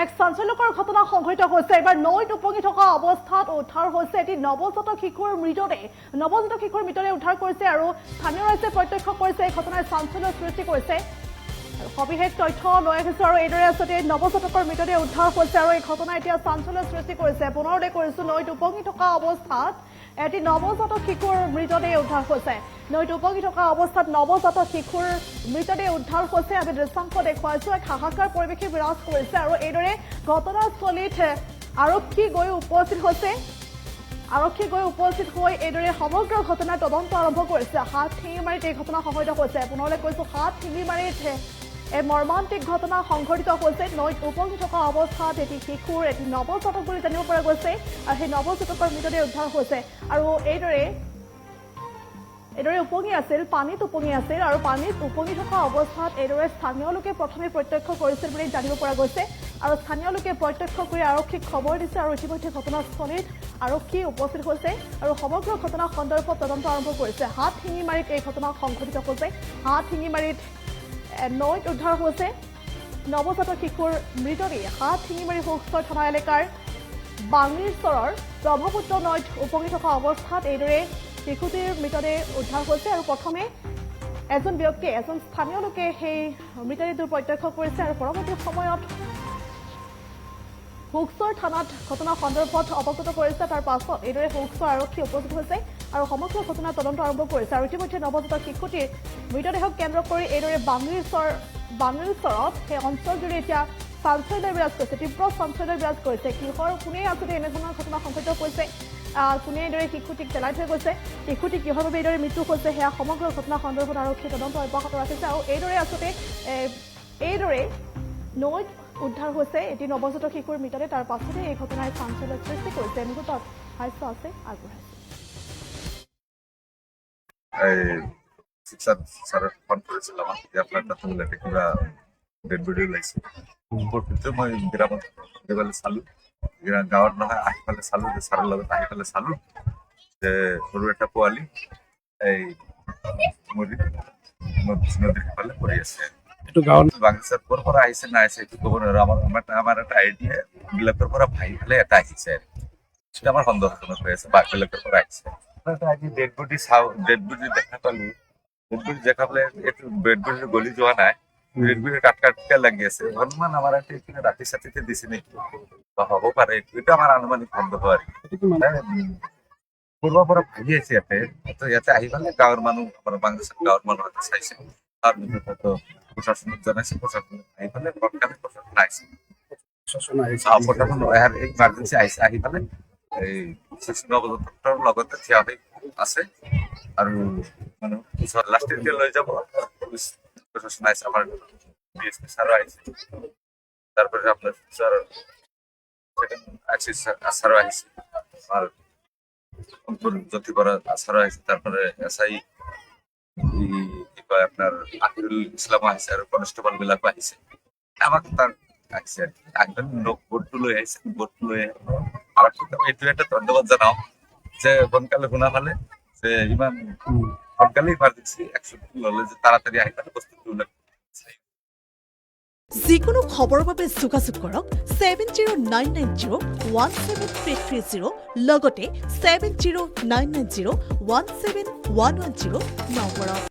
এক চাঞ্চল্যকৰ ঘটনা সংঘটিত হৈছে। এবাৰ নৈত উপঙি থকা অৱস্থাত উদ্ধাৰ হৈছে এটি নৱজাতক শিশুৰ মৃতদেহ। নৱজাতক শিশুৰ মৃতদেহ উদ্ধাৰ কৰিছে আৰু স্থানীয় ৰাইজে প্ৰত্যক্ষ কৰিছে। এই ঘটনাই চাঞ্চল্যৰ সৃষ্টি কৰিছে। সবিশেষ তথ্য লৈ আহিছোঁ আৰু এইদৰে আচলতে নৱজাতকৰ মৃতদেহ উদ্ধাৰ হৈছে আৰু এই ঘটনাই এতিয়া চাঞ্চল্যৰ সৃষ্টি কৰিছে। পুনৰ উল্লেখ কৰিছোঁ, নৈত উপঙি থকা অৱস্থাত এটি নৱজাতক শিশুৰ মৃতদেহ উদ্ধাৰ হৈছে। নৈত উপঙি থকা অৱস্থাত নৱজাতক শিশুৰ মৃতদেহ উদ্ধাৰ হৈছে। আমি দৃশ্যাংশ দেখুৱাইছোঁ। এক হাহাকাৰ পৰিৱেশে বিৰাজ কৰিছে আৰু এইদৰে ঘটনাস্থলীত আৰক্ষী গৈ উপস্থিত হৈছে। আৰক্ষী গৈ উপস্থিত হৈ এইদৰে সমগ্ৰ ঘটনাৰ তদন্ত আৰম্ভ কৰিছে। হাতশিঙিমাৰীত এই ঘটনা সংঘটিত হৈছে। পুনৰলৈ কৈছোঁ, হাতশিঙিমাৰীত এই মৰ্মান্তিক ঘটনা সংঘটিত হৈছে। নৈত উপঙি থকা অৱস্থাত এটি শিশুৰ এটি নৱজাতক বুলি জানিব পৰা গৈছে আৰু সেই নৱজাতকৰ মৃতদেহ উদ্ধাৰ হৈছে আৰু এইদৰে উপঙি আছিল, পানীত উপঙি আছিল আৰু পানীত উপঙি থকা অৱস্থাত এইদৰে স্থানীয় লোকে প্ৰথমে প্ৰত্যক্ষ কৰিছিল বুলি জানিব পৰা গৈছে আৰু স্থানীয় লোকে প্ৰত্যক্ষ কৰি আৰক্ষীক খবৰ দিছে আৰু ইতিমধ্যে ঘটনাস্থলীত আৰক্ষী উপস্থিত হৈছে আৰু সমগ্ৰ ঘটনা সন্দৰ্ভত তদন্ত আৰম্ভ কৰিছে। হাতশিঙিমাৰীত এই ঘটনা সংঘটিত হৈছে। হাতশিঙিমাৰীত নৈত উদ্ধাৰ হৈছে নৱজাতক শিশুৰ মৃতদেহ। হাতশিঙিমাৰী হোকচৰ থানা এলেকাৰ বাংৰিচৰৰ ব্ৰহ্মপুত্ৰ নৈত উপঙি থকা অৱস্থাত এইদৰে শিশুটিৰ মৃতদেহ উদ্ধাৰ হৈছে আৰু প্ৰথমে এজন ব্যক্তিয়ে, এজন স্থানীয় লোকে সেই মৃতদেহটো প্ৰত্যক্ষ কৰিছে আৰু পৰৱৰ্তী সময়ত হোকচৰ থানাত ঘটনা সন্দৰ্ভত অৱগত কৰিছে। তাৰ পাছত এইদৰে হোকচৰ আৰক্ষী উপস্থিত হৈছে আৰু সমগ্ৰ ঘটনাৰ তদন্ত আৰম্ভ কৰিছে আৰু ইতিমধ্যে নৱজাতক শিশুটিৰ মৃতদেহক কেন্দ্ৰ কৰি এইদৰে বাংৰিচৰত সেই অঞ্চলজুৰি এতিয়া চাঞ্চল্যৰ বিৰাজ কৰিছে, তীব্ৰ চাঞ্চল্যৰ বিৰাজ কৰিছে। কোনে আচলতে এনেধৰণৰ ঘটনা সংঘটিত কৰিছে, কোনে এইদৰে শিশুটিক পেলাই থৈ গৈছে, শিশুটি কিহৰ বাবে এইদৰে মৃত্যু হৈছে, সেয়া সমগ্ৰ ঘটনা সন্দৰ্ভত আৰক্ষীয়ে তদন্ত অব্যাহত ৰাখিছে আৰু এইদৰে আচলতে নৈত উদ্ধাৰ হৈছে এটি নৱজাতক শিশুৰ মৃতদেহ। তাৰ পাছতে এই ঘটনাই চাঞ্চল্যৰ সৃষ্টি কৰিছে। মুহূৰ্তত ভাষ্য আছে আগবঢ়াইছে। মই গ্ৰামত চালো, গাঁৱত নহয় আহি পেলাই চালো, ছাৰৰ লগত আহি পেলাই চালো যে সৰু এটা পোৱালি এই নদীৰ সিফালে পৰি আছে। বাগিচাৰ ক'ৰ পৰা আহিছে নাই আহিছে এইটো ক'ব নোৱাৰো। আমাৰ এটা আইডিয়া বিলাকৰ পৰা ভাঙি পেলাই এটা আহিছে, সেটা আমাৰ সন্দেহজনক হৈ আছে। বিলাকৰ পৰা আহিছে। আজি ডেড বডি চাওঁ, ডেড বডি দেখা পালো। ডেড বডি দেখা পালে এইটো ডেড বডি গলি যোৱা নাই, ডেড বডি কাটকা লাগি আছে। অনুমান আমাৰ ৰাতি চাতিতে দিছে নেকি, হ'ব পাৰে। এইটো আমাৰ আনুমানিক সন্দেহ আৰু পূৰ্বৰ পৰা ভাগি আছে ইয়াতে আহি পেলাই গাঁৱৰ মানুহ, আমাৰ বাংলাদেশৰ গাঁৱৰ মানুহ চাইছে। তাৰ ভিতৰত প্ৰশাসনক জনাইছে, প্ৰশাসন আহি পেলাই তৎকালীন প্ৰশাসন আহিছে, প্ৰশাসন ইমাৰ্জেঞ্চি আহিছে। আহি পেলাই এই নৱজাতকৰ লগতে থিয় হৈ আছে আৰু মানে লাষ্টৰ লৈ যাব পুলিচ প্ৰশাসন আহিছে, আমাৰ ডিএসপি ছাৰো আহিছে, তারপরে আপনার স্যার আসারও আহিছে, আর অঙ্কুর জ্যোতিপরা আসারও আহিছে, তারপরে এসআই কি কয় আপনার আকিরুল ইসলাম আহিছে আর কনস্টেবল বিলাকও আহিছে। আমাকে তার আহিছে আর কি একজন লোক বোটটো লৈ আহিছে। বোটটো লৈ আর এইটো এটা ধন্যবাদ জানাও যে সোনকালে শুনা পালে যে ইমান সোনকালে ইমার্জেন্সি একশন ললে যে তাড়াতাড়ি আহি পেলাই বস্তুটো যিকোনো খবৰৰ বাবে যোগাযোগ কৰক 7099017330 লগতে 7099017110 নম্বৰত।